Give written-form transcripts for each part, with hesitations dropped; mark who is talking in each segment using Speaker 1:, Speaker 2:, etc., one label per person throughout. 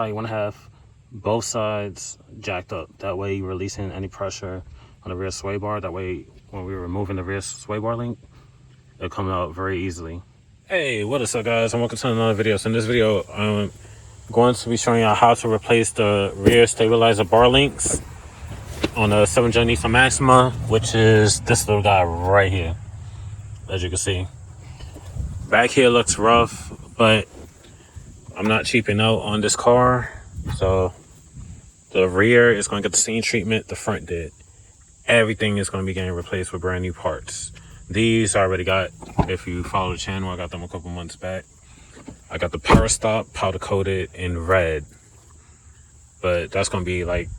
Speaker 1: You want to have both sides jacked up. That way you're releasing any pressure on the rear sway bar. That way when we're removing the rear sway bar link, it'll come out very easily. Hey, what is up guys? I'm welcome to another video. So in this video, I'm going to be showing you how to replace the rear stabilizer bar links on the 7th gen Nissan Maxima, which is this little guy right here. As you can see, back here looks rough, but I'm not cheaping out on this car. So the rear is going to get the same treatment the front did. Everything is going to be getting replaced with brand new parts. These I already got. If you follow the channel, I got them a couple months back. I got the power stop powder coated in red, but that's going to be like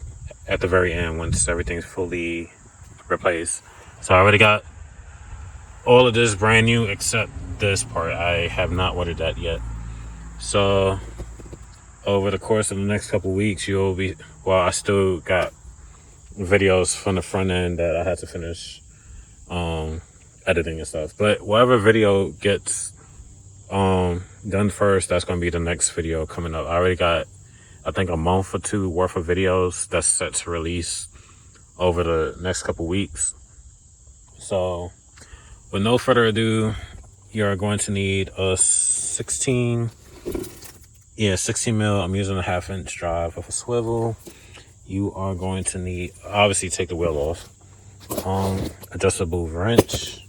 Speaker 1: at the very end once everything's fully replaced. So I already got all of this brand new except this part. I have not ordered that yet. So over the course of the next couple weeks, you'll be, well, I still got videos from the front end that I had to finish editing and stuff. But whatever video gets done first, that's going to be the next video coming up. I already got, I think, a month or two worth of videos that's set to release over the next couple weeks. So with no further ado, you're going to need a 16 mil. I'm using a 1/2 inch drive with a swivel. You are going to need, obviously, take the wheel off. Adjustable wrench.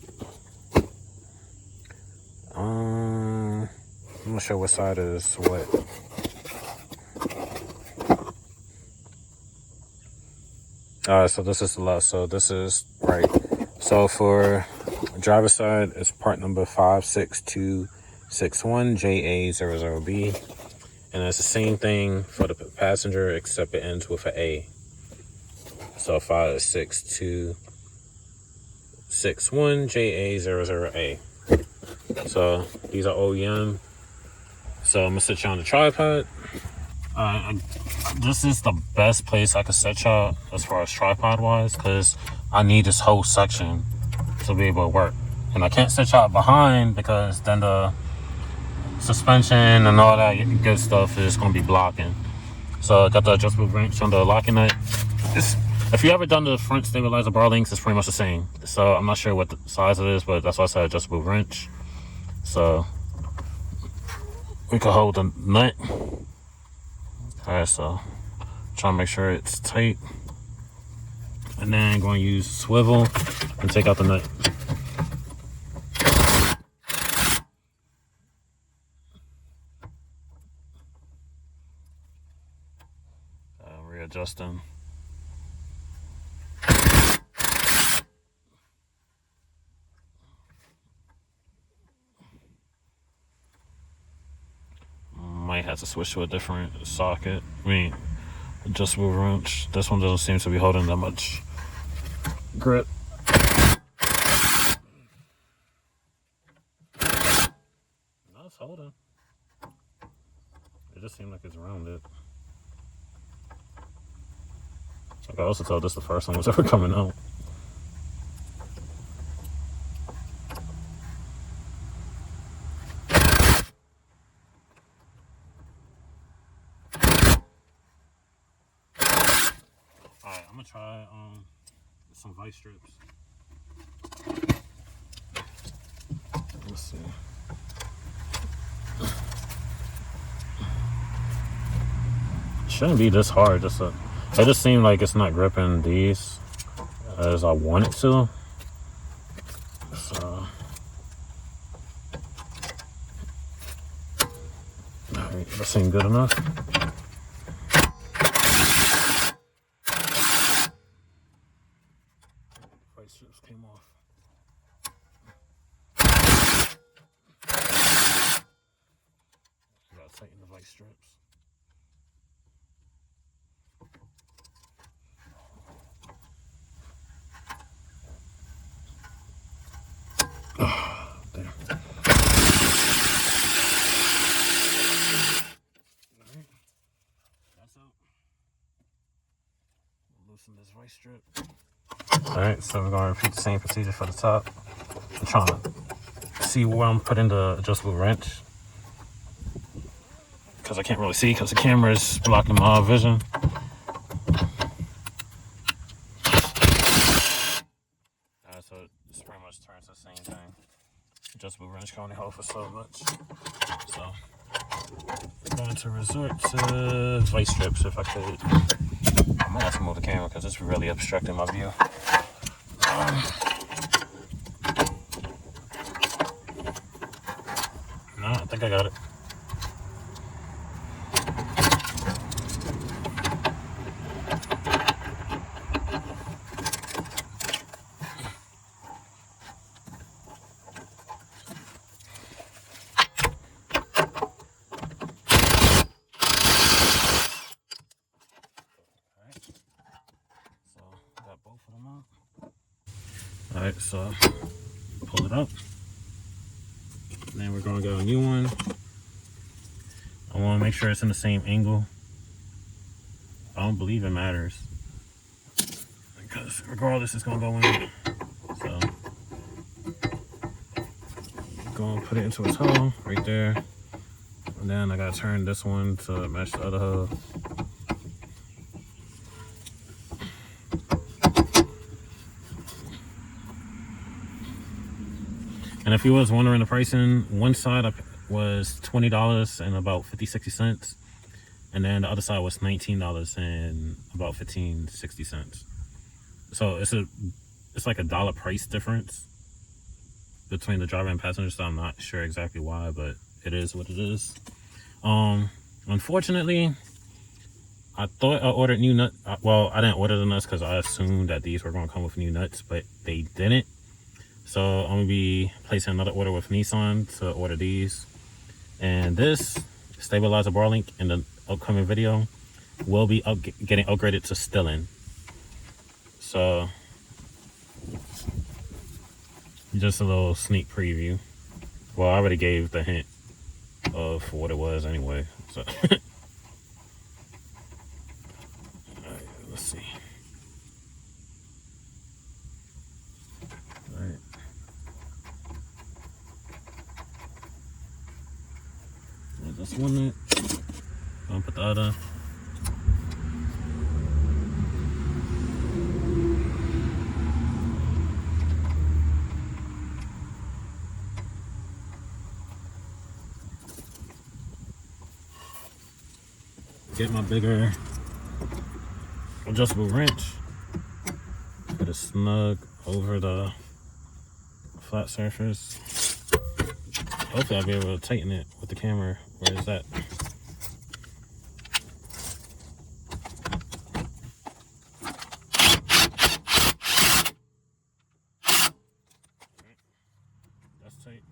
Speaker 1: I'm not sure what side is what. So this is the left, so this is right. So for driver's side, it's part number 56261JA00B. And it's the same thing for the passenger, except it ends with an A. So 56261JA00A. So these are OEM. So I'm gonna set you on the tripod. This is the best place I could set y'all as far as tripod wise, because I need this whole section to be able to work. And I can't set y'all behind because then the suspension and all that good stuff is going to be blocking. So I got the adjustable wrench on the locking nut. If you ever done the front stabilizer bar links, it's pretty much the same. So I'm not sure what the size it is, but that's why I said adjustable wrench. So we can hold the nut. Alright, so try to make sure it's tight. And then I'm going to use swivel and take out the nut. Readjusting. Might have to switch to a different socket. I mean, adjustable wrench. This one doesn't seem to be holding that much grip. No, it's holding. It just seemed like it's rounded. I can also tell this the first one was ever coming out. Alright, I'm gonna try some Vise strips. Let's see. It shouldn't be this hard. It just seemed like it's not gripping these as I want it to. So, alright, that seemed good enough. Vice strips came off. You gotta tighten the vice strips. Loosen this vice strip. Alright, so we're going to repeat the same procedure for the top. I'm trying to see where I'm putting the adjustable wrench. because I can't really see because the camera is blocking my vision. So it's pretty much turns the same thing. Adjustable wrench can only hold for so much. So I'm going to resort to vice strips if I could. I might have to move the camera because it's really obstructing my view. No, I think I got it. Alright, so pull it up. And then we're going to get a new one. I want to make sure it's in the same angle. I don't believe it matters, because regardless, it's going to go in. So, going to put it into its hole right there. And then I got to turn this one to match the other hole. And if you was wondering the pricing, one side was $20 and about 50-60 cents, and then the other side was $19 and about 15-60 cents. So it's like $1 price difference between the driver and passenger. So I'm not sure exactly why, but it is what it is. Unfortunately, I thought I ordered new nuts. Well, I didn't order the nuts because I assumed that these were going to come with new nuts, but they didn't. So I'm going to be placing another order with Nissan to order these. And this stabilizer bar link in the upcoming video will be getting upgraded to Stillen. So just a little sneak preview. Well, I already gave the hint of what it was anyway. So alright, let's see. Alright. That's one nut. Gonna put the other. Get my bigger adjustable wrench. Put it snug over the flat surface. Hopefully I'll be able to tighten it with the camera. Where is that? That's tight.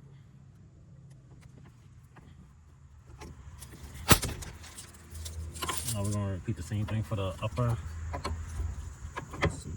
Speaker 1: Now we're going to repeat the same thing for the upper. Let's see.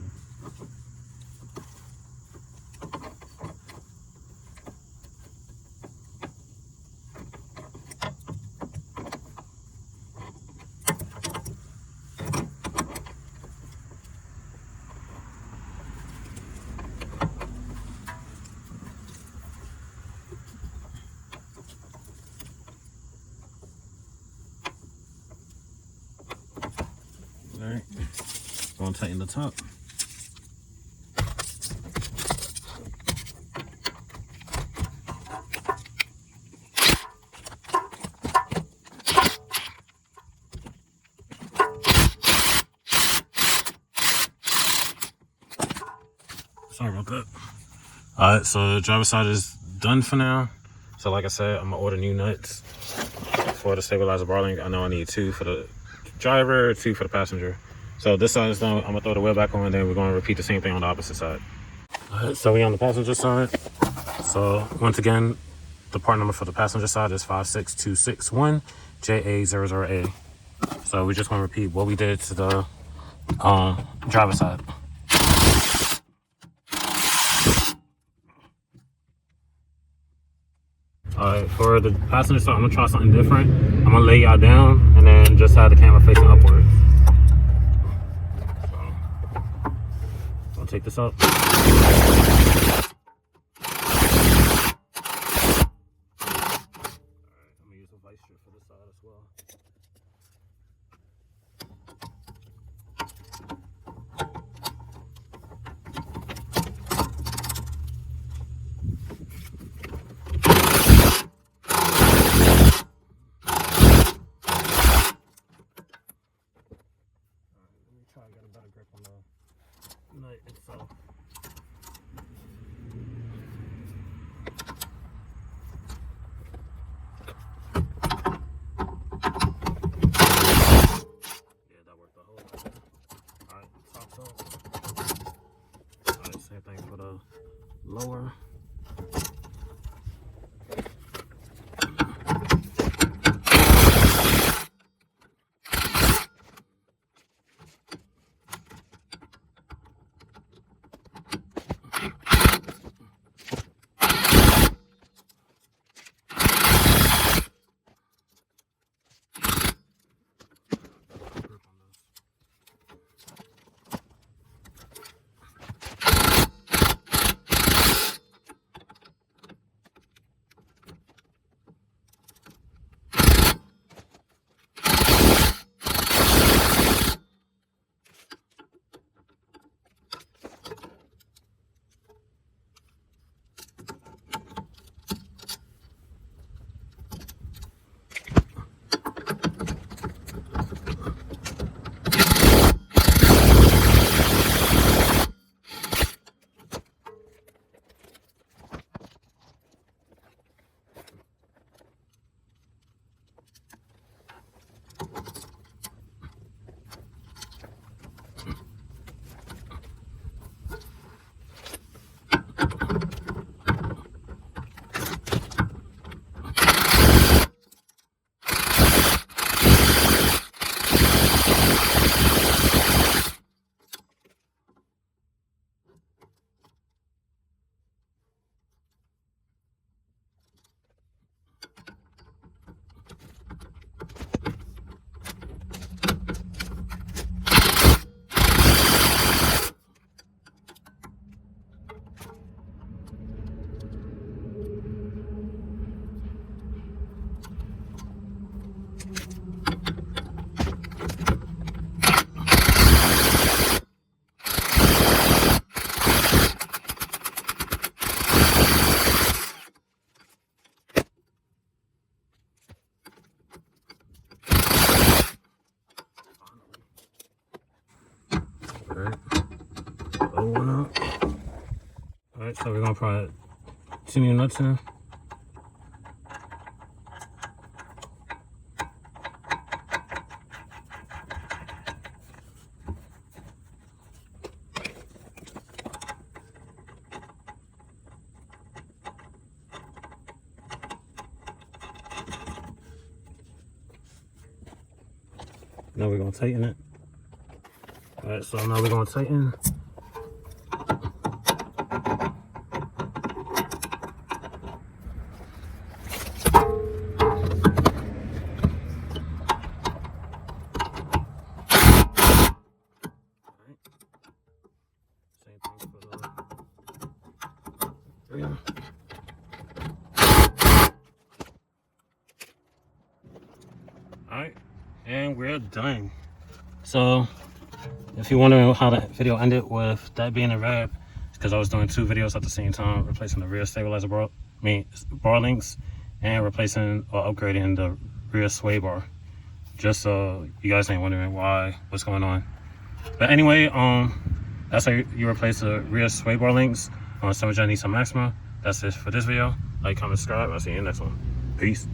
Speaker 1: Alright, going to tighten the top. Sorry about that. Alright, so the driver's side is done for now. So like I said, I'm gonna order new nuts for the stabilizer bar link. I know I need 2 for the driver, 2 for the passenger. So this side is done. I'm gonna throw the wheel back on, and then we're gonna repeat the same thing on the opposite side. Alright, so we on the passenger side. So once again, the part number for the passenger side is 56261 JA00A. So we're just gonna repeat what we did to the driver side. Alright, for the passenger side, I'm gonna try something different. I'm gonna lay y'all down and then just have the camera facing upwards. So, I'll take this up. I'm gonna use a vice strip for this side as well. nut itself. Yeah, that worked the whole time. Alright, top up. Alright, same thing for the lower. Alright, blow one up. Alright, so we're gonna put 2 new nuts in. Now we're gonna tighten it. Alright, so now we're gonna tighten. Same thing for the rear. Alright, and we're done. So if you're wondering how that video ended with that being a wrap, it's because I was doing 2 videos at the same time, replacing the rear stabilizer bar links and replacing or upgrading the rear sway bar. Just so you guys ain't wondering what's going on. But anyway, that's how you replace the rear sway bar links on 7th Gen Nissan Maxima. That's it for this video. Like, comment, subscribe. I'll see you in the next one. Peace.